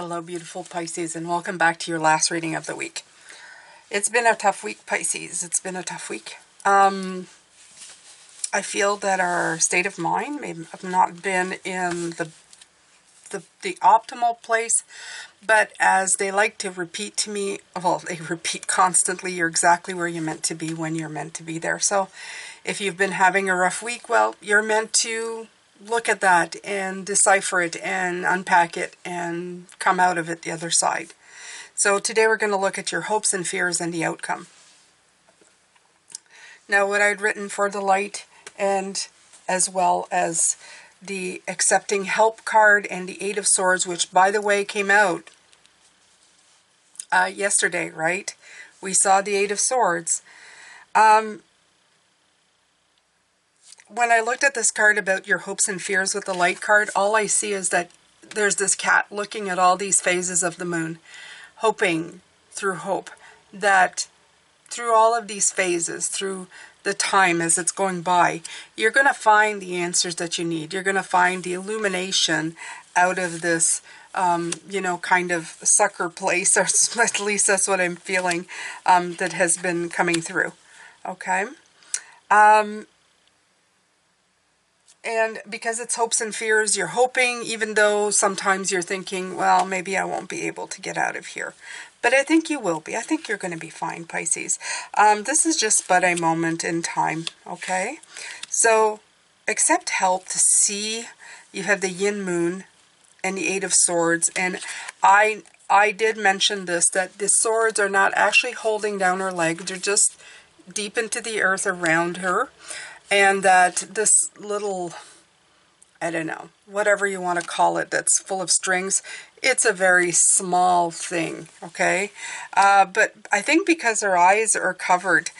Hello, beautiful Pisces, and welcome back to your last reading of the week. It's been a tough week, Pisces. It's been a tough week. I feel that our state of mind may have not been in the optimal place, but as they like to repeat to me, well, they repeat constantly, you're exactly where you're meant to be when you're meant to be there. So if you've been having a rough week, well, you're meant to look at that and decipher it and unpack it and come out of it the other side. So today we're going to look at your hopes and fears and the outcome. Now, what I'd written for the light, and as well as the accepting help card and the Eight of Swords, which, by the way, came out yesterday, right? We saw the Eight of Swords. When I looked at this card about your hopes and fears with the light card, all I see is that there's this cat looking at all these phases of the moon, hoping through hope that through all of these phases, through the time as it's going by, you're going to find the answers that you need. You're going to find the illumination out of this, kind of sucker place, or at least that's what I'm feeling, that has been coming through. Okay? And because it's hopes and fears, you're hoping, even though sometimes you're thinking, well, maybe I won't be able to get out of here. But I think you will be. I think you're going to be fine, Pisces. This is just but a moment in time, okay? So accept help to see. You have the yin moon and the Eight of Swords. And I did mention this, that the swords are not actually holding down her leg. They're just deep into the earth around her. And that this little, I don't know, whatever you want to call it, that's full of strings, it's a very small thing, okay? But I think because her eyes are covered,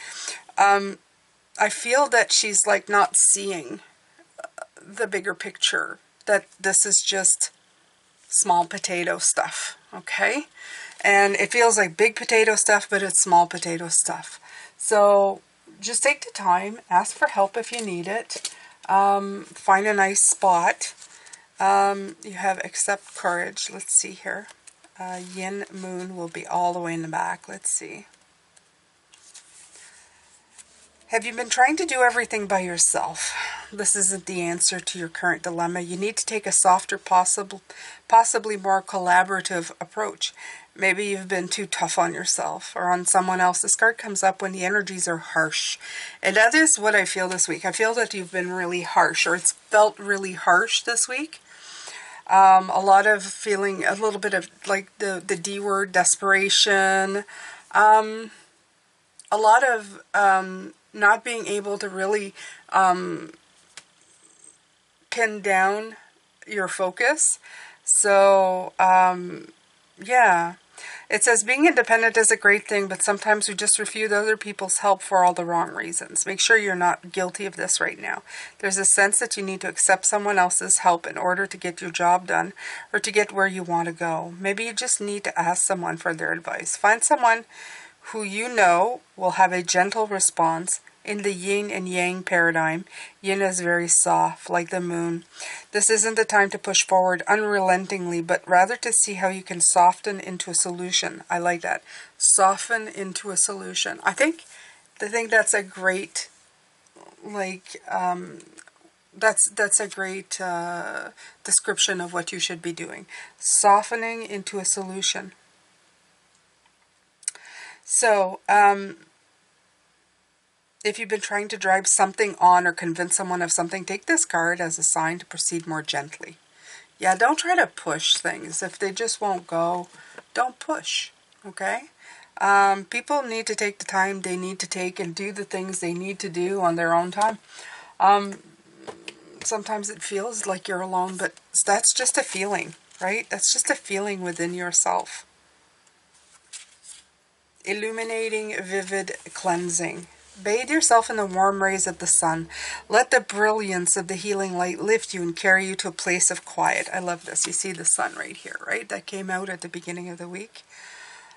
I feel that she's like not seeing the bigger picture, that this is just small potato stuff, okay? And it feels like big potato stuff, but it's small potato stuff. So just take the time, ask for help if you need it, find a nice spot. You have accept courage. Let's see here. Yin moon will be all the way in the back. Let's see. Have you been trying to do everything by yourself? This isn't the answer to your current dilemma. You need to take a softer, possibly more collaborative approach. Maybe you've been too tough on yourself or on someone else. This card comes up when the energies are harsh. And that is what I feel this week. I feel that you've been really harsh, or it's felt really harsh this week. A lot of feeling, a little bit of like the D word, desperation. A lot of not being able to really pin down your focus. So, yeah. It says being independent is a great thing, but sometimes we just refuse other people's help for all the wrong reasons. Make sure you're not guilty of this right now. There's a sense that you need to accept someone else's help in order to get your job done or to get where you want to go. Maybe you just need to ask someone for their advice. Find someone who you know will have a gentle response. In the yin and yang paradigm, yin is very soft, like the moon. This isn't the time to push forward unrelentingly, but rather to see how you can soften into a solution. I like that. Soften into a solution. I think that's a great, that's a great description of what you should be doing. Softening into a solution. So, if you've been trying to drive something on or convince someone of something, take this card as a sign to proceed more gently. Yeah, don't try to push things. If they just won't go, don't push, okay? People need to take the time they need to take and do the things they need to do on their own time. Sometimes it feels like you're alone, but that's just a feeling, right? That's just a feeling within yourself. Illuminating, vivid, cleansing. Bathe yourself in the warm rays of the sun. Let the brilliance of the healing light lift you and carry you to a place of quiet. I love this. You see the sun right here, right? That came out at the beginning of the week.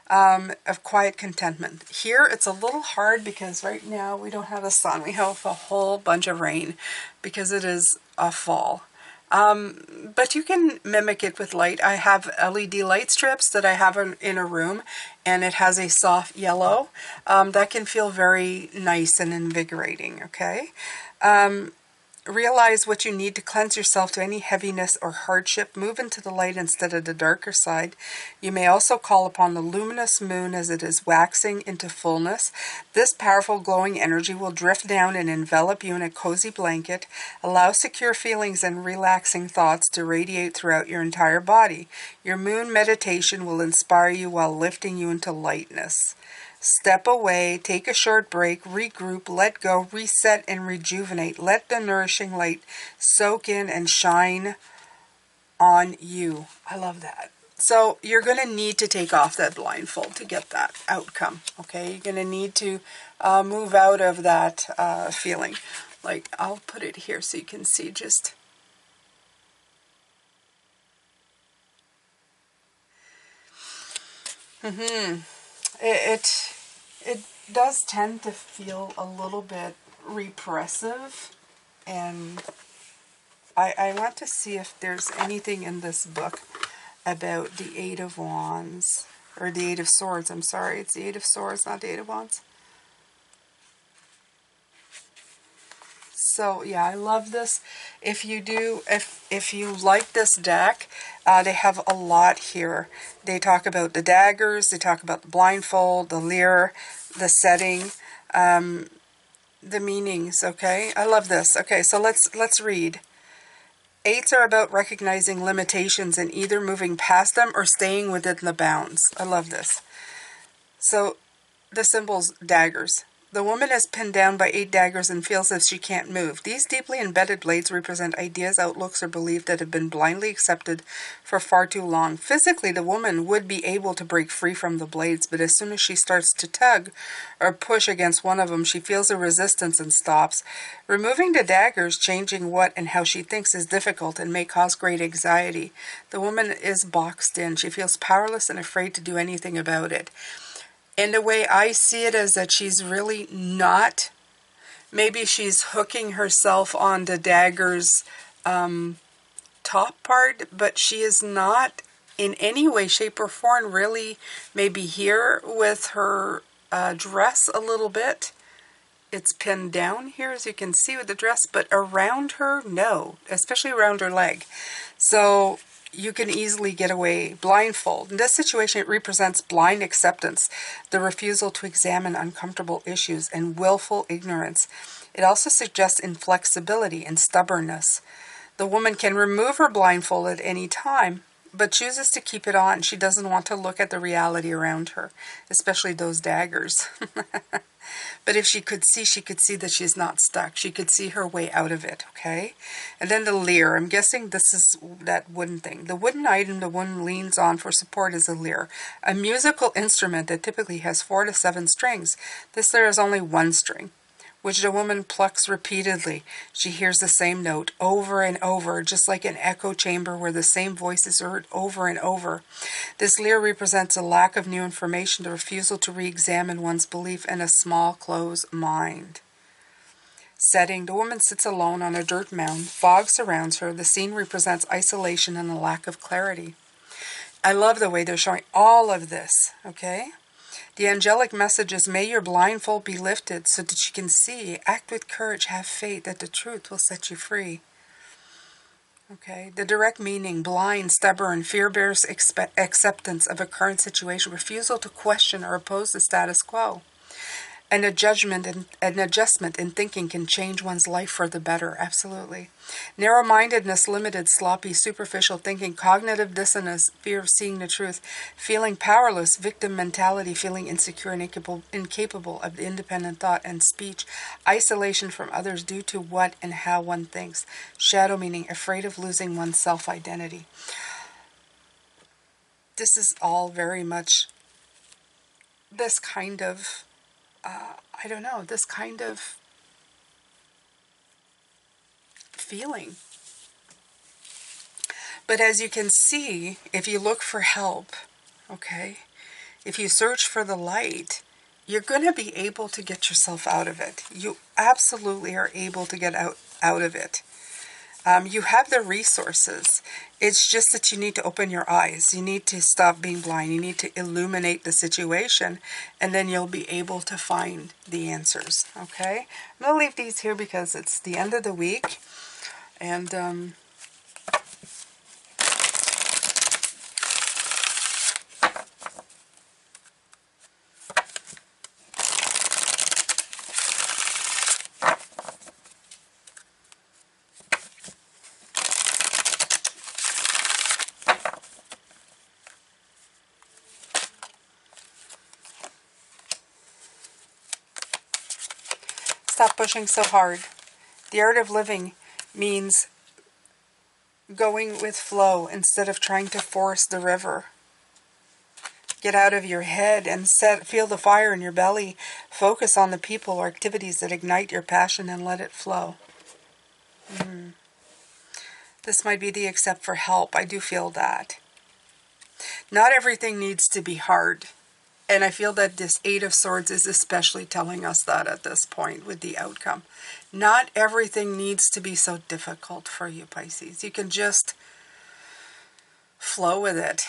Of quiet contentment. Here it's a little hard because right now we don't have the sun. We have a whole bunch of rain because it is a fall. But you can mimic it with light. I have LED light strips that I have in a room, and it has a soft yellow. That can feel very nice and invigorating, okay? Realize what you need to cleanse yourself to any heaviness or hardship. Move into the light instead of the darker side. You may also call upon the luminous moon as it is waxing into fullness. This powerful glowing energy will drift down and envelop you in a cozy blanket. Allow secure feelings and relaxing thoughts to radiate throughout your entire body. Your moon meditation will inspire you while lifting you into lightness. Step away, take a short break, regroup, let go, reset, and rejuvenate. Let the nourishing light soak in and shine on you. I love that. So you're going to need to take off that blindfold to get that outcome, okay? You're going to need to move out of that feeling. Like, I'll put it here so you can see just... It does tend to feel a little bit repressive, and I want to see if there's anything in this book about the Eight of Wands, or the Eight of Swords. I'm sorry, it's the Eight of Swords, not the Eight of Wands. So yeah, I love this. If you like this deck, they have a lot here. They talk about the daggers, they talk about the blindfold, the lyre, the setting, the meanings. Okay, I love this. Okay, so let's read. Eights are about recognizing limitations and either moving past them or staying within the bounds. I love this. So the symbols, daggers. The woman is pinned down by 8 daggers and feels as if she can't move. These deeply embedded blades represent ideas, outlooks, or beliefs that have been blindly accepted for far too long. Physically, the woman would be able to break free from the blades, but as soon as she starts to tug or push against one of them, she feels a resistance and stops. Removing the daggers, changing what and how she thinks is difficult and may cause great anxiety. The woman is boxed in. She feels powerless and afraid to do anything about it. And the way I see it is that she's really not, maybe she's hooking herself on the dagger's top part, but she is not in any way, shape, or form really maybe here with her dress a little bit. It's pinned down here, as you can see with the dress, but around her, no, especially around her leg. So you can easily get away blindfold. In this situation, it represents blind acceptance, the refusal to examine uncomfortable issues, and willful ignorance. It also suggests inflexibility and stubbornness. The woman can remove her blindfold at any time, but chooses to keep it on. She doesn't want to look at the reality around her, especially those daggers. But if she could see that she's not stuck. She could see her way out of it, okay? And then the lyre. I'm guessing this is that wooden thing. The wooden item the woman leans on for support is a lyre, a musical instrument that typically has 4 to 7 strings. This lyre has only 1 string, which the woman plucks repeatedly. She hears the same note over and over, just like an echo chamber where the same voice is heard over and over. This lyre represents a lack of new information, the refusal to re-examine one's belief, and a small, closed mind. Setting. The woman sits alone on a dirt mound. Fog surrounds her. The scene represents isolation and a lack of clarity. I love the way they're showing all of this, okay? The angelic message is, may your blindfold be lifted so that you can see. Act with courage. Have faith that the truth will set you free. Okay. The direct meaning, blind, stubborn, fear-bears acceptance of a current situation, refusal to question or oppose the status quo. And an adjustment in thinking can change one's life for the better. Absolutely. Narrow-mindedness, limited, sloppy, superficial thinking, cognitive dissonance, fear of seeing the truth, feeling powerless, victim mentality, feeling insecure and incapable of independent thought and speech, isolation from others due to what and how one thinks, shadow meaning, afraid of losing one's self-identity. This is all very much this kind of this kind of feeling. But as you can see, if you look for help, okay, if you search for the light, you're going to be able to get yourself out of it. You absolutely are able to get out of it. You have the resources. It's just that you need to open your eyes. You need to stop being blind. You need to illuminate the situation, and then you'll be able to find the answers. Okay? I'm going to leave these here because it's the end of the week. And stop pushing so hard. The art of living means going with flow instead of trying to force the river. Get out of your head and feel the fire in your belly. Focus on the people or activities that ignite your passion and let it flow. This might be the except for help. I do feel that. Not everything needs to be hard. And I feel that this Eight of Swords is especially telling us that at this point with the outcome. Not everything needs to be so difficult for you, Pisces. You can just flow with it.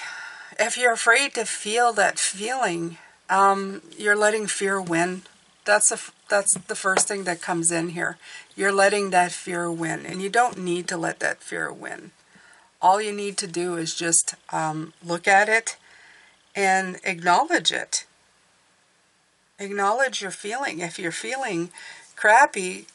If you're afraid to feel that feeling, you're letting fear win. That's the first thing that comes in here. You're letting that fear win. And you don't need to let that fear win. All you need to do is just look at it and acknowledge it. Acknowledge your feeling. If you're feeling crappy,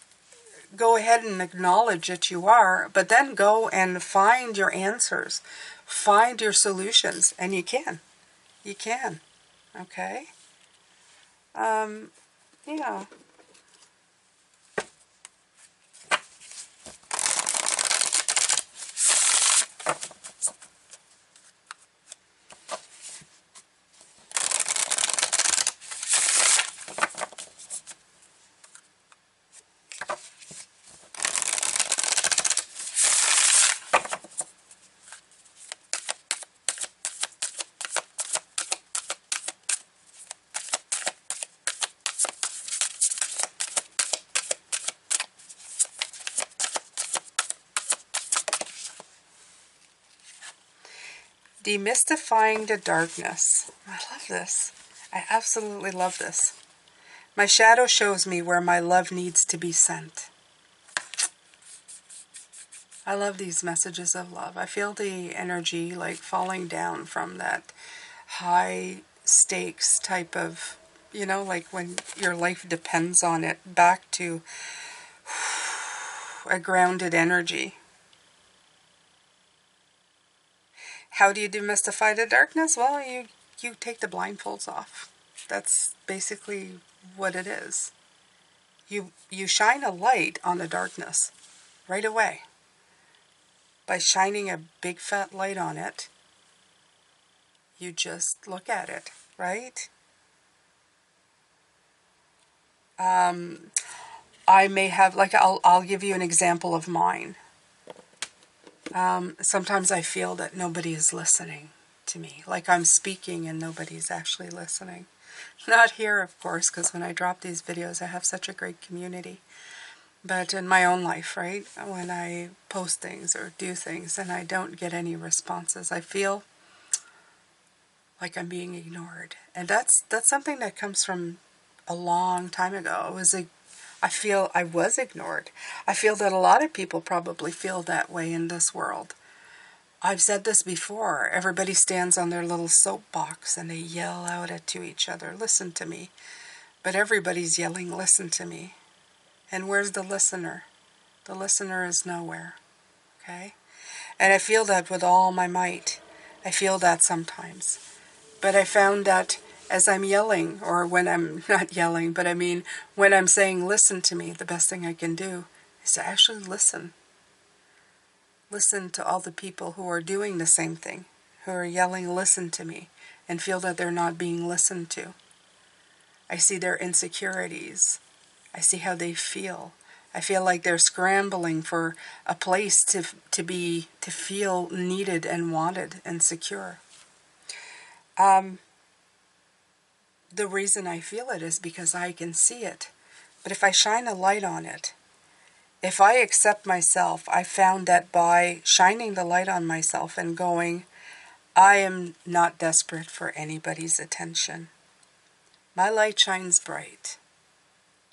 go ahead and acknowledge that you are, but then go and find your answers. Find your solutions, and you can. You can. Okay? Yeah. Demystifying the darkness. I love this. I absolutely love this. My shadow shows me where my love needs to be sent. I love these messages of love. I feel the energy like falling down from that high stakes type of, like when your life depends on it, back to a grounded energy. How do you demystify the darkness? Well, you take the blindfolds off. That's basically what it is. You shine a light on the darkness right away. By shining a big fat light on it, you just look at it, right? I may have, like, I'll give you an example of mine. Sometimes I feel that nobody is listening to me. Like I'm speaking and nobody's actually listening. Not here, of course, because when I drop these videos, I have such a great community. But in my own life, right, when I post things or do things and I don't get any responses, I feel like I'm being ignored. And that's something that comes from a long time ago. I feel I was ignored. I feel that a lot of people probably feel that way in this world. I've said this before. Everybody stands on their little soapbox and they yell out to each other, listen to me. But everybody's yelling, listen to me. And where's the listener? The listener is nowhere. Okay? And I feel that with all my might. I feel that sometimes. But I found that as I'm yelling, or when I'm not yelling, but I mean when I'm saying listen to me, the best thing I can do is to actually listen. Listen to all the people who are doing the same thing, who are yelling listen to me, and feel that they're not being listened to. I see their insecurities. I see how they feel. I feel like they're scrambling for a place to feel needed and wanted and secure. The reason I feel it is because I can see it. But if I shine a light on it, if I accept myself, I found that by shining the light on myself and going, I am not desperate for anybody's attention. My light shines bright.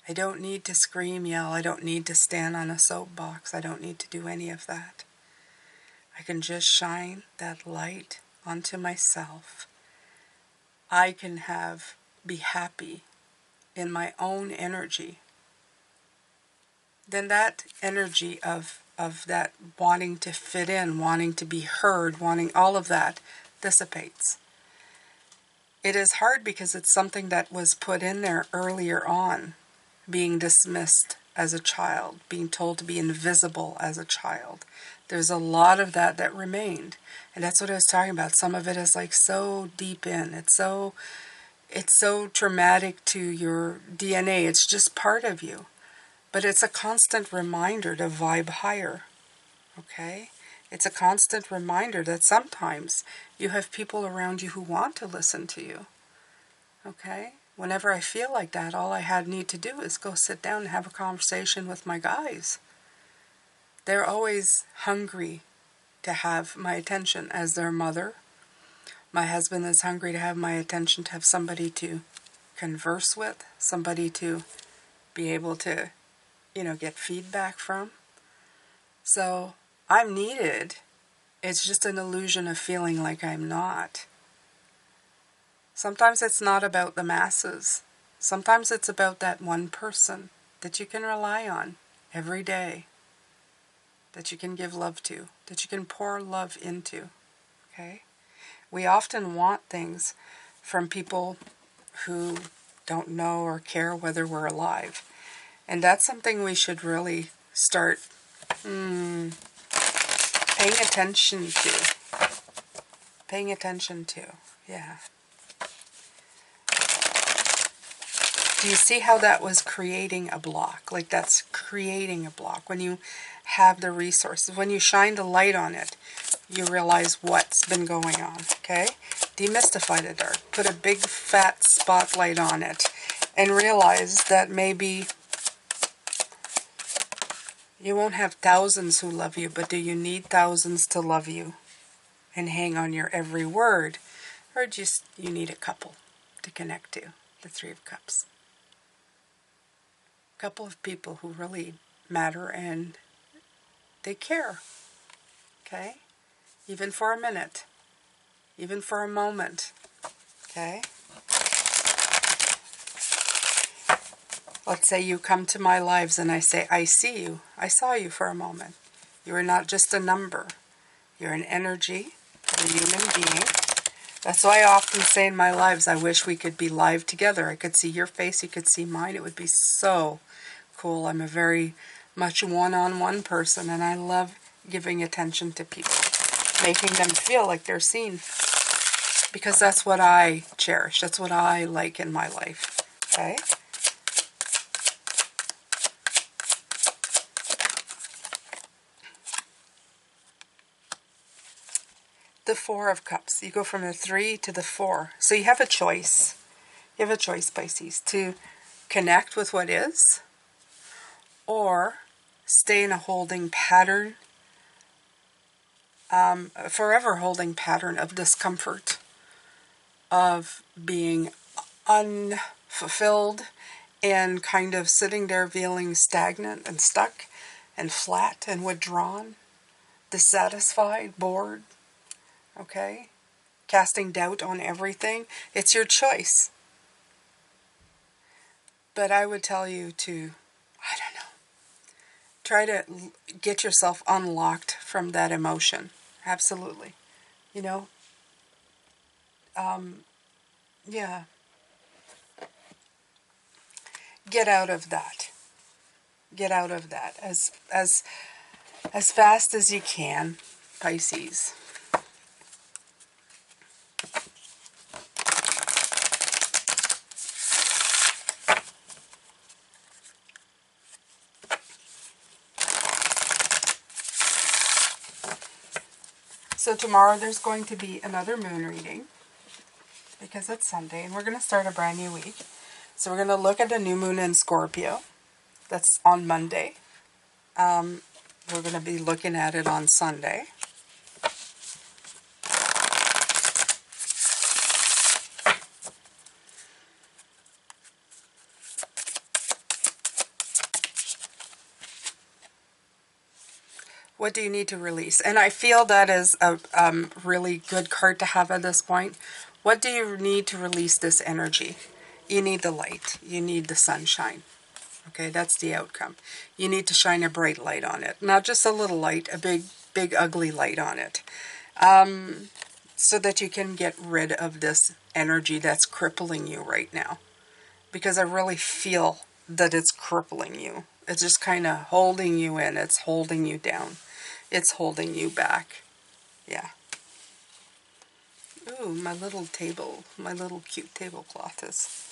I don't need to scream, yell. I don't need to stand on a soapbox. I don't need to do any of that. I can just shine that light onto myself. I can be happy in my own energy. Then that energy of that wanting to fit in, wanting to be heard, wanting all of that dissipates. It is hard because it's something that was put in there earlier on, being dismissed as a child, being told to be invisible as a child. There's a lot of that remained. And that's what I was talking about. Some of it is like so deep in. It's so traumatic to your DNA. It's just part of you. But it's a constant reminder to vibe higher. Okay? It's a constant reminder that sometimes you have people around you who want to listen to you. Okay? Whenever I feel like that, all I need to do is go sit down and have a conversation with my guys. They're always hungry to have my attention as their mother. My husband is hungry to have my attention, to have somebody to converse with, somebody to be able to, get feedback from. So I'm needed. It's just an illusion of feeling like I'm not. Sometimes it's not about the masses. Sometimes it's about that one person that you can rely on every day, that you can give love to, that you can pour love into. Okay? We often want things from people who don't know or care whether we're alive. And that's something we should really start paying attention to. Paying attention to. Yeah. Do you see how that was creating a block? Like that's creating a block. When you have the resources, when you shine the light on it, you realize what's been going on, okay? Demystify the dark. Put a big fat spotlight on it and realize that maybe you won't have thousands who love you, but do you need thousands to love you and hang on your every word? Or just you need a couple to connect to, the Three of Cups. A couple of people who really matter and they care, okay? Even for a minute, even for a moment, okay? Let's say you come to my lives and I say, I see you. I saw you for a moment. You are not just a number. You're an energy. You're a human being. That's why I often say in my lives, I wish we could be live together. I could see your face. You could see mine. It would be so cool. I'm a very much one-on-one person, and I love giving attention to people, making them feel like they're seen, because that's what I cherish. That's what I like in my life. Okay? The Four of Cups. You go from the 3 to the 4. So you have a choice. You have a choice, Pisces, to connect with what is, or stay in a holding pattern, a forever holding pattern of discomfort, of being unfulfilled and kind of sitting there feeling stagnant and stuck and flat and withdrawn, dissatisfied, bored, okay? Casting doubt on everything. It's your choice. But I would tell you to, I don't know, try to get yourself unlocked from that emotion. Absolutely. Yeah. Get out of that. Get out of that as fast as you can, Pisces. So tomorrow there's going to be another moon reading because it's Sunday and we're going to start a brand new week. So we're going to look at the new moon in Scorpio. That's on Monday. We're going to be looking at it on Sunday. What do you need to release? And I feel that is a really good card to have at this point. What do you need to release this energy? You need the light. You need the sunshine. Okay, that's the outcome. You need to shine a bright light on it. Not just a little light, a big, big, ugly light on it. So that you can get rid of this energy that's crippling you right now. Because I really feel that it's crippling you. It's just kind of holding you in. It's holding you down. It's holding you back. Yeah. Ooh, my little cute tablecloth is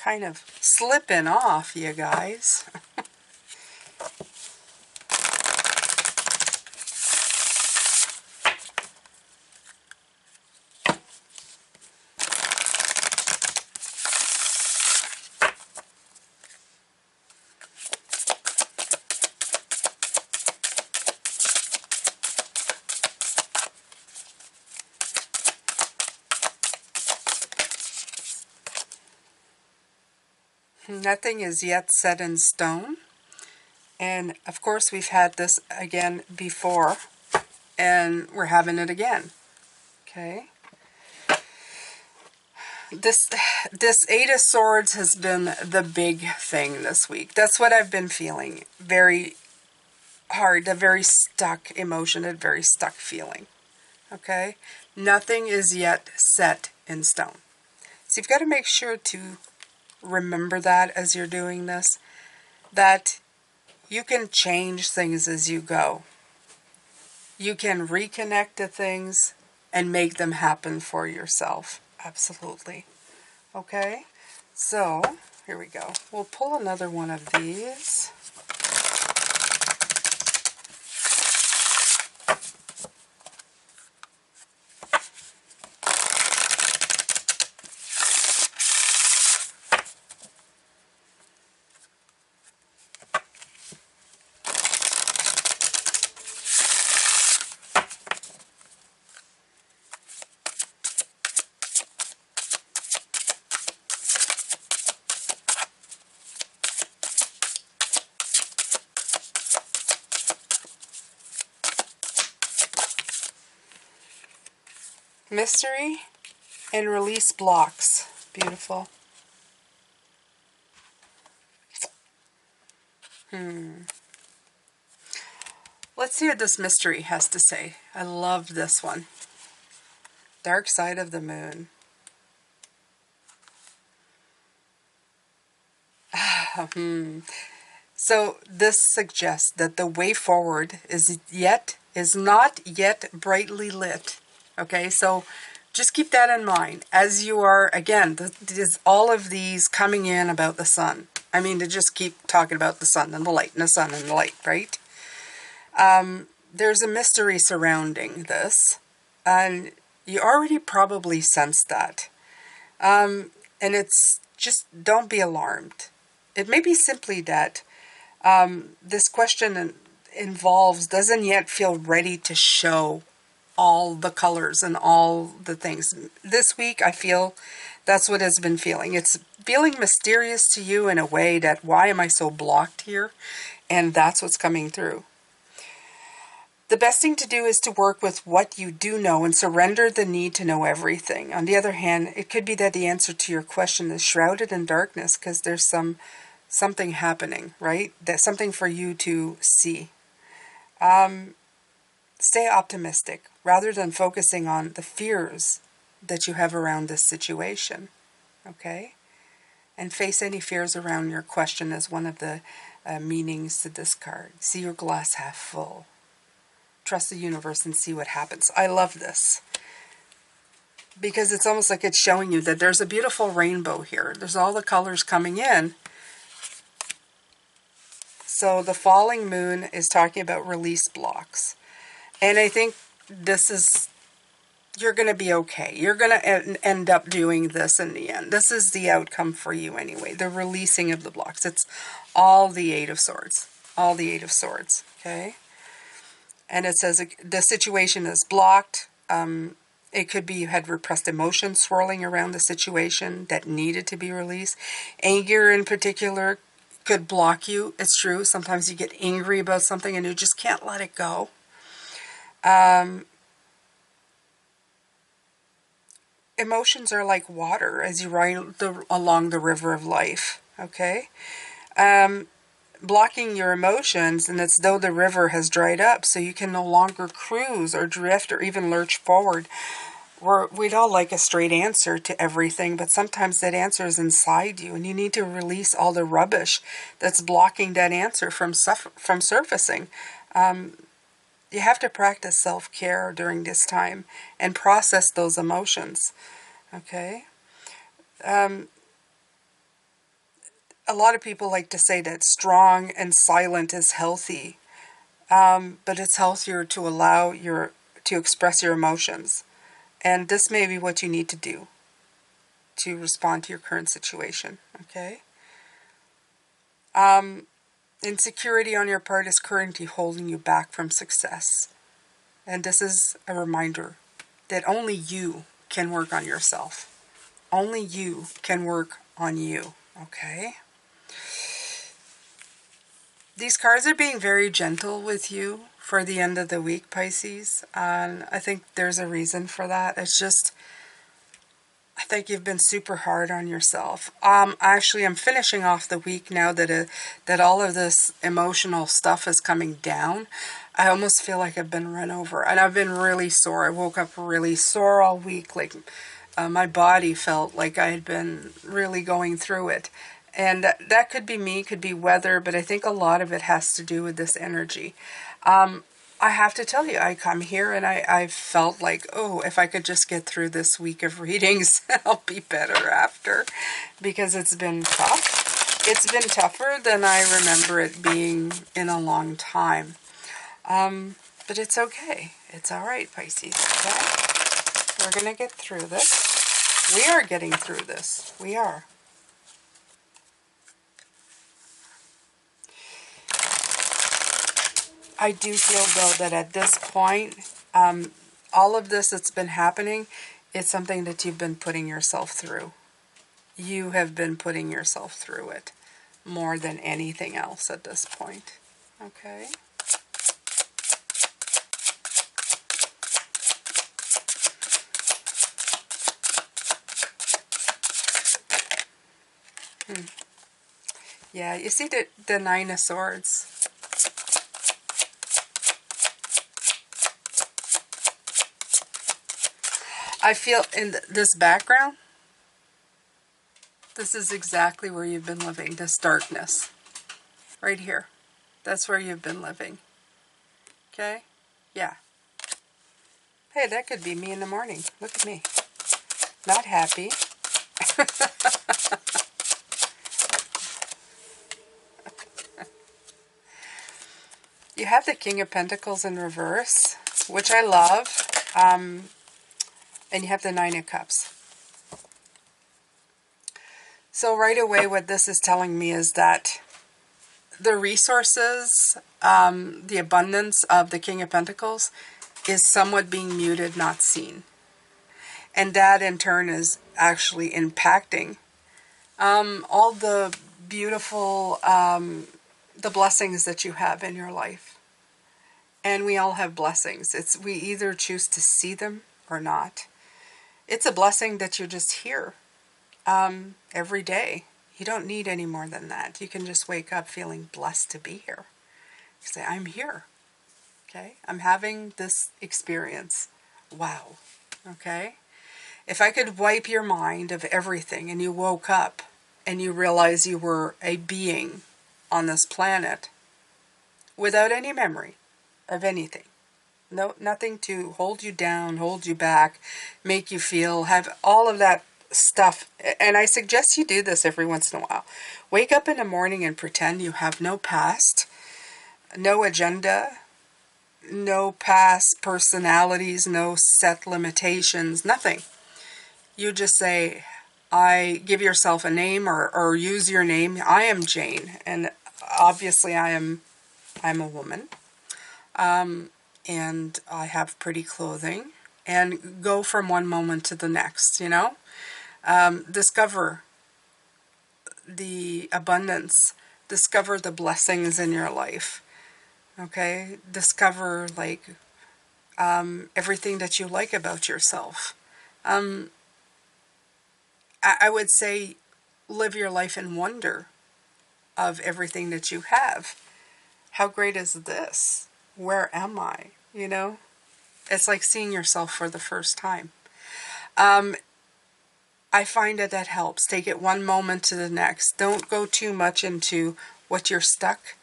kind of slipping off, you guys. Nothing is yet set in stone. And of course we've had this again before, and we're having it again. Okay. This Eight of Swords has been the big thing this week. That's what I've been feeling. Very hard, a very stuck emotion, a very stuck feeling. Okay? Nothing is yet set in stone. So you've got to make sure to remember that as you're doing this, that you can change things as you go. You can reconnect to things and make them happen for yourself. Absolutely. Okay? So, here we go. We'll pull another one of these. Mystery and release blocks. Beautiful. Let's see what this mystery has to say. I love this one. Dark side of the moon. So this suggests that the way forward is not yet brightly lit. Okay, so just keep that in mind as you are, again, there's all of these coming in about the sun. I mean, to just keep talking about the sun and the light and the sun and the light, right? There's a mystery surrounding this, and you already probably sensed that. And it's just, don't be alarmed. It may be simply that this question doesn't yet feel ready to show all the colors and all the things. This week, I feel that's what it's been feeling. It's feeling mysterious to you in a way that, why am I so blocked here? And that's what's coming through. The best thing to do is to work with what you do know and surrender the need to know everything. On the other hand, it could be that the answer to your question is shrouded in darkness because there's something happening, right? That's something for you to see. Stay optimistic rather than focusing on the fears that you have around this situation, okay? And face any fears around your question as one of the meanings to this card. See your glass half full. Trust the universe and see what happens. I love this because it's almost like it's showing you that there's a beautiful rainbow here. There's all the colors coming in. So the falling moon is talking about release blocks. And I think you're going to be okay. You're going to end up doing this in the end. This is the outcome for you anyway. The releasing of the blocks. It's all the Eight of Swords. all the Eight of Swords, okay? And it says the situation is blocked. It could be you had repressed emotions swirling around the situation that needed to be released. Anger in particular could block you. It's true. Sometimes you get angry about something and you just can't let it go. Emotions are like water as you ride along the river of life, okay? Blocking your emotions, and it's though the river has dried up, so you can no longer cruise or drift or even lurch forward. We'd all like a straight answer to everything, but sometimes that answer is inside you, and you need to release all the rubbish that's blocking that answer from surfacing. You have to practice self-care during this time and process those emotions, okay? A lot of people like to say that strong and silent is healthy, but it's healthier to allow to express your emotions. And this may be what you need to do to respond to your current situation, okay? Insecurity on your part is currently holding you back from success. And this is a reminder that only you can work on yourself. Only you can work on you, okay? These cards are being very gentle with you for the end of the week, Pisces. And I think there's a reason for that. It's just, I think you've been super hard on yourself. Actually, I'm finishing off the week now that all of this emotional stuff is coming down. I almost feel like I've been run over. And I've been really sore. I woke up really sore all week. Like my body felt like I had been really going through it. And that could be me, could be weather, but I think a lot of it has to do with this energy. I have to tell you, I come here and I felt like, oh, if I could just get through this week of readings, I'll be better after, because it's been tough. It's been tougher than I remember it being in a long time. But it's okay. It's all right, Pisces. Okay? We're going to get through this. We are getting through this. We are. I do feel, though, that at this point, all of this that's been happening, it's something that you've been putting yourself through. You have been putting yourself through it more than anything else at this point. Okay? Yeah, you see the Nine of Swords. I feel in this background, this is exactly where you've been living, this darkness. Right here. That's where you've been living. Okay? Yeah. Hey, that could be me in the morning. Look at me. Not happy. You have the King of Pentacles in reverse, which I love. And you have the Nine of Cups. So right away what this is telling me is that the resources, the abundance of the King of Pentacles is somewhat being muted, not seen. And that in turn is actually impacting all the beautiful, the blessings that you have in your life. And we all have blessings. We either choose to see them or not. It's a blessing that you're just here every day. You don't need any more than that. You can just wake up feeling blessed to be here. You say, I'm here. Okay? I'm having this experience. Wow. Okay? If I could wipe your mind of everything and you woke up and you realize you were a being on this planet without any memory of anything. No, nothing to hold you down, hold you back, make you feel, have all of that stuff. And I suggest you do this every once in a while. Wake up in the morning and pretend you have no past, no agenda, no past personalities, no set limitations, nothing. You just say, I give yourself a name or use your name. I am Jane. And obviously I am I'm a woman. And I have pretty clothing. And go from one moment to the next, you know? Discover the abundance. Discover the blessings in your life. Okay? Discover, like, everything that you like about yourself. I would say live your life in wonder of everything that you have. How great is this? Where am I? You know? It's like seeing yourself for the first time. I find that helps. Take it one moment to the next. Don't go too much into what you're stuck,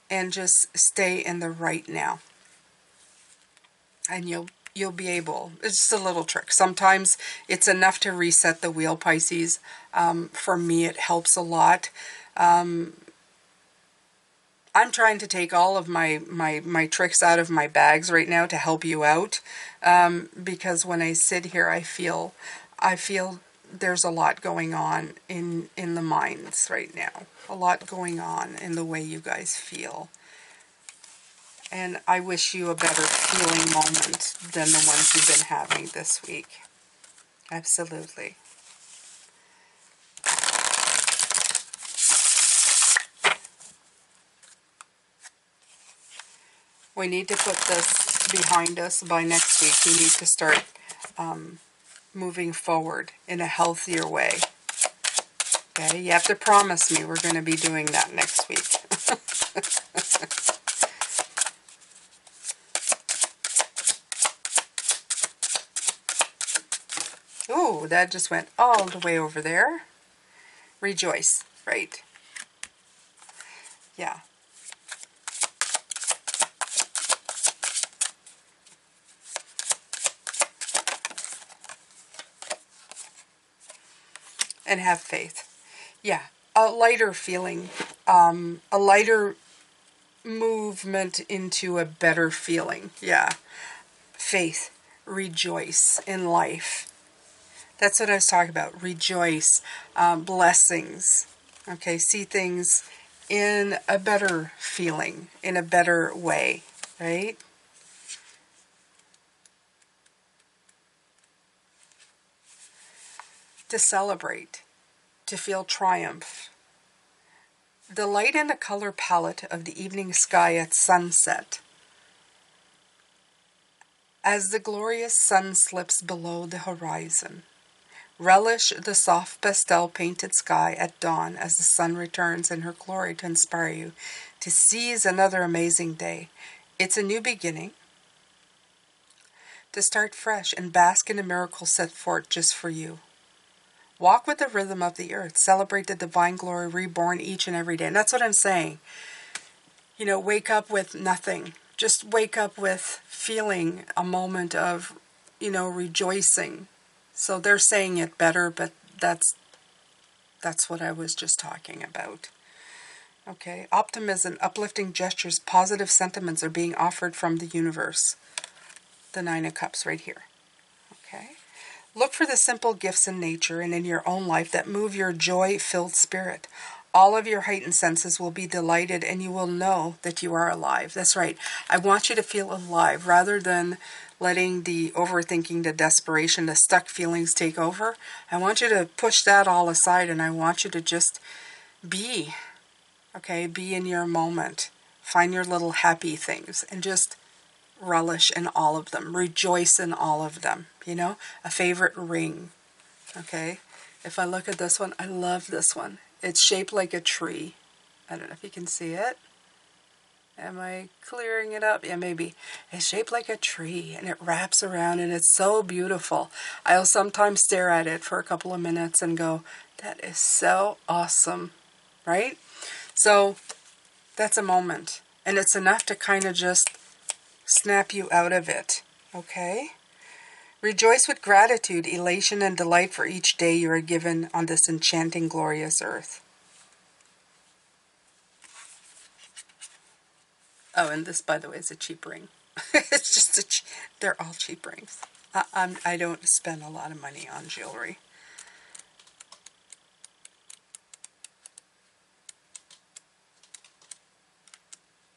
and just stay in the right now. And you'll be able. It's just a little trick. Sometimes it's enough to reset the wheel, Pisces. For me, it helps a lot. I'm trying to take all of my tricks out of my bags right now to help you out, because when I sit here, I feel there's a lot going on in the minds right now. A lot going on in the way you guys feel. And I wish you a better feeling moment than the ones you've been having this week. Absolutely. We need to put this behind us by next week. We need to start moving forward in a healthier way. Okay, you have to promise me we're going to be doing that next week. Ooh, that just went all the way over there. Rejoice, right? Yeah. And have faith. Yeah, a lighter feeling, a lighter movement into a better feeling. Yeah, faith, rejoice in life. That's what I was talking about. Rejoice, blessings. Okay, see things in a better feeling, in a better way, right? To celebrate, to feel triumph. The light and the color palette of the evening sky at sunset. As the glorious sun slips below the horizon. Relish the soft pastel painted sky at dawn as the sun returns in her glory to inspire you to seize another amazing day. It's a new beginning. To start fresh and bask in a miracle set forth just for you. Walk with the rhythm of the earth. Celebrate the divine glory reborn each and every day. And that's what I'm saying. You know, wake up with nothing. Just wake up with feeling a moment of, you know, rejoicing. So they're saying it better, but that's what I was just talking about. Okay, optimism, uplifting gestures, positive sentiments are being offered from the universe. The Nine of Cups right here. Okay. Look for the simple gifts in nature and in your own life that move your joy-filled spirit. All of your heightened senses will be delighted and you will know that you are alive. That's right. I want you to feel alive rather than letting the overthinking, the desperation, the stuck feelings take over. I want you to push that all aside and I want you to just be. Okay, be in your moment. Find your little happy things and just relish in all of them. Rejoice in all of them. You know, a favorite ring. Okay, if I look at this one, I love this one. It's shaped like a tree. I don't know if you can see it. Am I clearing it up? Yeah, maybe. It's shaped like a tree and it wraps around and it's so beautiful. I'll sometimes stare at it for a couple of minutes and go, that is so awesome, right? So that's a moment. And it's enough to kind of just snap you out of it, okay? Rejoice with gratitude, elation, and delight for each day you are given on this enchanting, glorious earth. Oh, and this, by the way, is a cheap ring. It's just they're all cheap rings. I don't spend a lot of money on jewelry.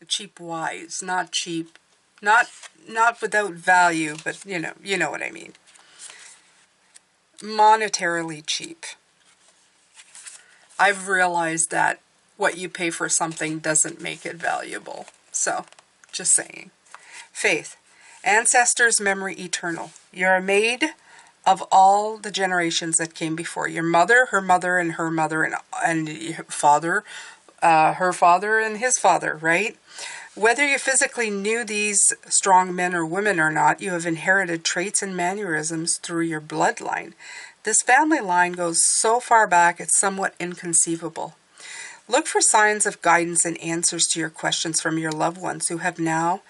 cheap wise, not cheap, not without value, but you know what I mean. Monetarily cheap. I've realized that what you pay for something doesn't make it valuable. So, just saying. Faith. Ancestors' memory eternal. You are made of all the generations that came before. Your mother, her mother, and her mother, and your father, her father, and his father, right? Whether you physically knew these strong men or women or not, you have inherited traits and mannerisms through your bloodline. This family line goes so far back it's somewhat inconceivable. Look for signs of guidance and answers to your questions from your loved ones who have now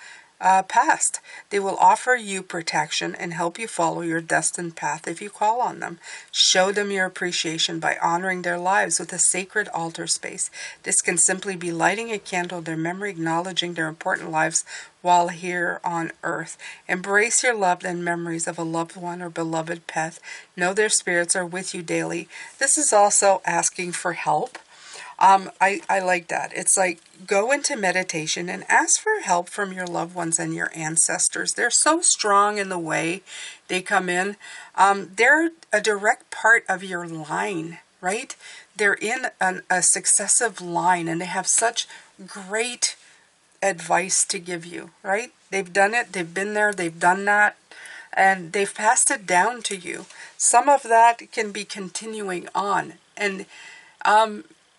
passed. They will offer you protection and help you follow your destined path if you call on them. Show them your appreciation by honoring their lives with a sacred altar space. This can simply be lighting a candle to their memory, acknowledging their important lives while here on earth. Embrace your loved and memories of a loved one or beloved pet. Know their spirits are with you daily. This is also asking for help. I like that. It's like go into meditation and ask for help from your loved ones and your ancestors. They're so strong in the way they come in. They're a direct part of your line, right? They're in a successive line and they have such great advice to give you, right? They've done it. They've been there. They've done that. And they've passed it down to you. Some of that can be continuing on. And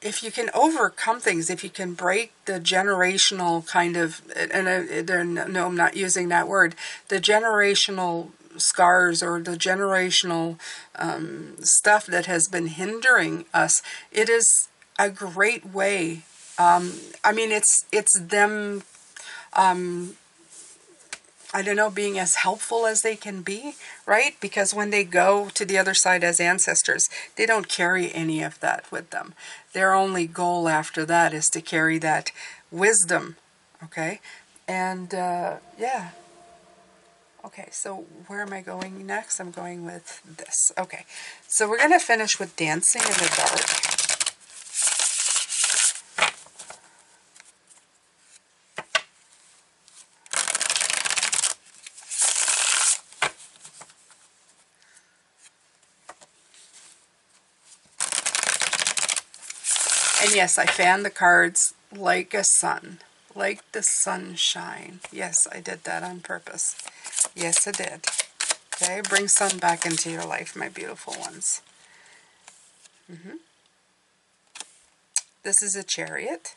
if you can overcome things, if you can break the generational kind of, no, I'm not using that word, the generational scars or the generational stuff that has been hindering us, it is a great way. I mean, it's them, I don't know, being as helpful as they can be, right? Because when they go to the other side as ancestors, they don't carry any of that with them. Their only goal after that is to carry that wisdom, okay? And, yeah. Okay, so where am I going next? I'm going with this. Okay, so we're going to finish with Dancing in the Dark. And yes, I fanned the cards like a sun, like the sunshine. Yes, I did that on purpose. Yes, I did. Okay, bring sun back into your life, my beautiful ones. This is a Chariot.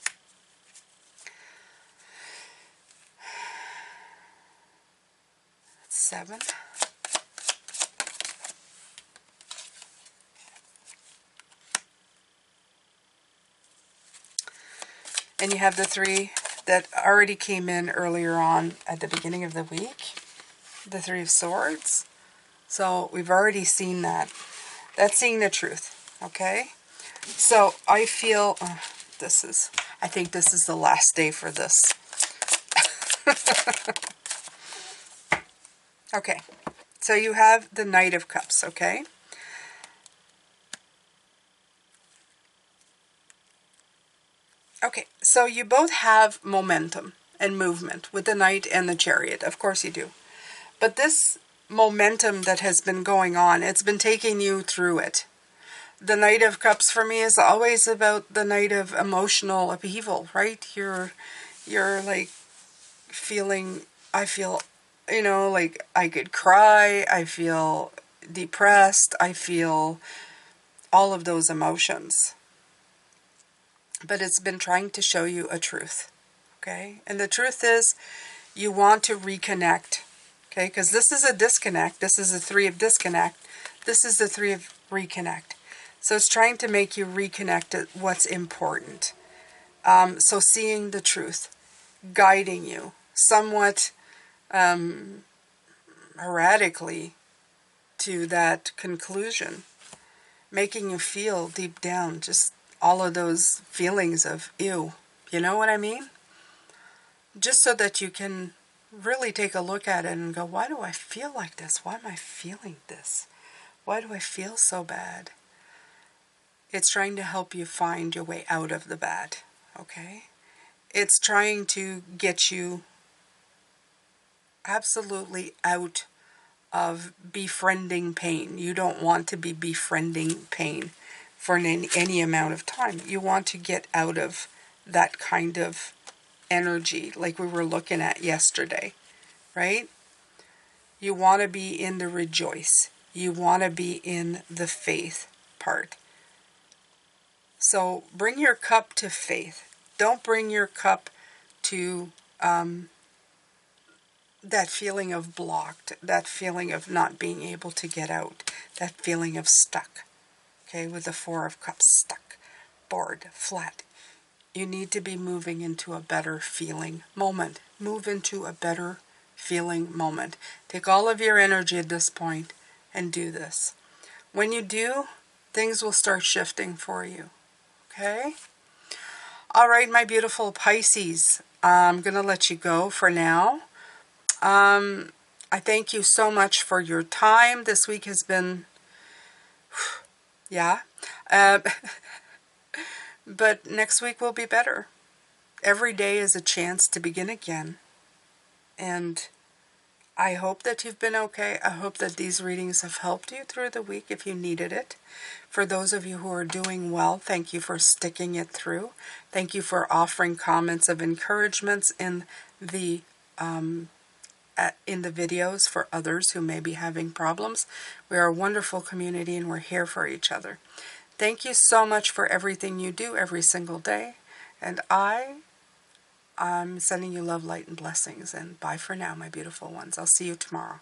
Seven. And you have the 3 that already came in earlier on at the beginning of the week. The 3 of Swords. So we've already seen that. That's seeing the truth. Okay? So I feel I think this is the last day for this. Okay. So you have the Knight of Cups, okay? Okay, so you both have momentum and movement with the Knight and the Chariot. Of course you do. But this momentum that has been going on, it's been taking you through it. The Knight of Cups for me is always about the night of emotional upheaval, right? You're like feeling, I feel, like I could cry, I feel depressed, I feel all of those emotions. But it's been trying to show you a truth, okay? And the truth is you want to reconnect, okay? Because this is a disconnect. This is a 3 of disconnect. This is the 3 of reconnect. So it's trying to make you reconnect at what's important. So seeing the truth, guiding you somewhat erratically to that conclusion, making you feel deep down just all of those feelings of ew. You know what I mean? Just so that you can really take a look at it and go, why do I feel like this? Why am I feeling this? Why do I feel so bad? It's trying to help you find your way out of the bad, okay? It's trying to get you absolutely out of befriending pain. You don't want to be befriending pain for any amount of time. You want to get out of that kind of energy like we were looking at yesterday, right? You want to be in the rejoice. You want to be in the faith part. So bring your cup to faith. Don't bring your cup to that feeling of blocked, that feeling of not being able to get out, that feeling of stuck. Okay, with the Four of Cups, stuck, bored, flat. You need to be moving into a better feeling moment. Move into a better feeling moment. Take all of your energy at this point and do this. When you do, things will start shifting for you. Okay? All right, my beautiful Pisces. I'm going to let you go for now. I thank you so much for your time. This week has been, yeah. But next week will be better. Every day is a chance to begin again. And I hope that you've been okay. I hope that these readings have helped you through the week if you needed it. For those of you who are doing well, thank you for sticking it through. Thank you for offering comments of encouragements in the videos for others who may be having problems. We are a wonderful community and we're here for each other. Thank you so much for everything you do every single day. And I'm sending you love, light, and blessings. And bye for now, my beautiful ones. I'll see you tomorrow.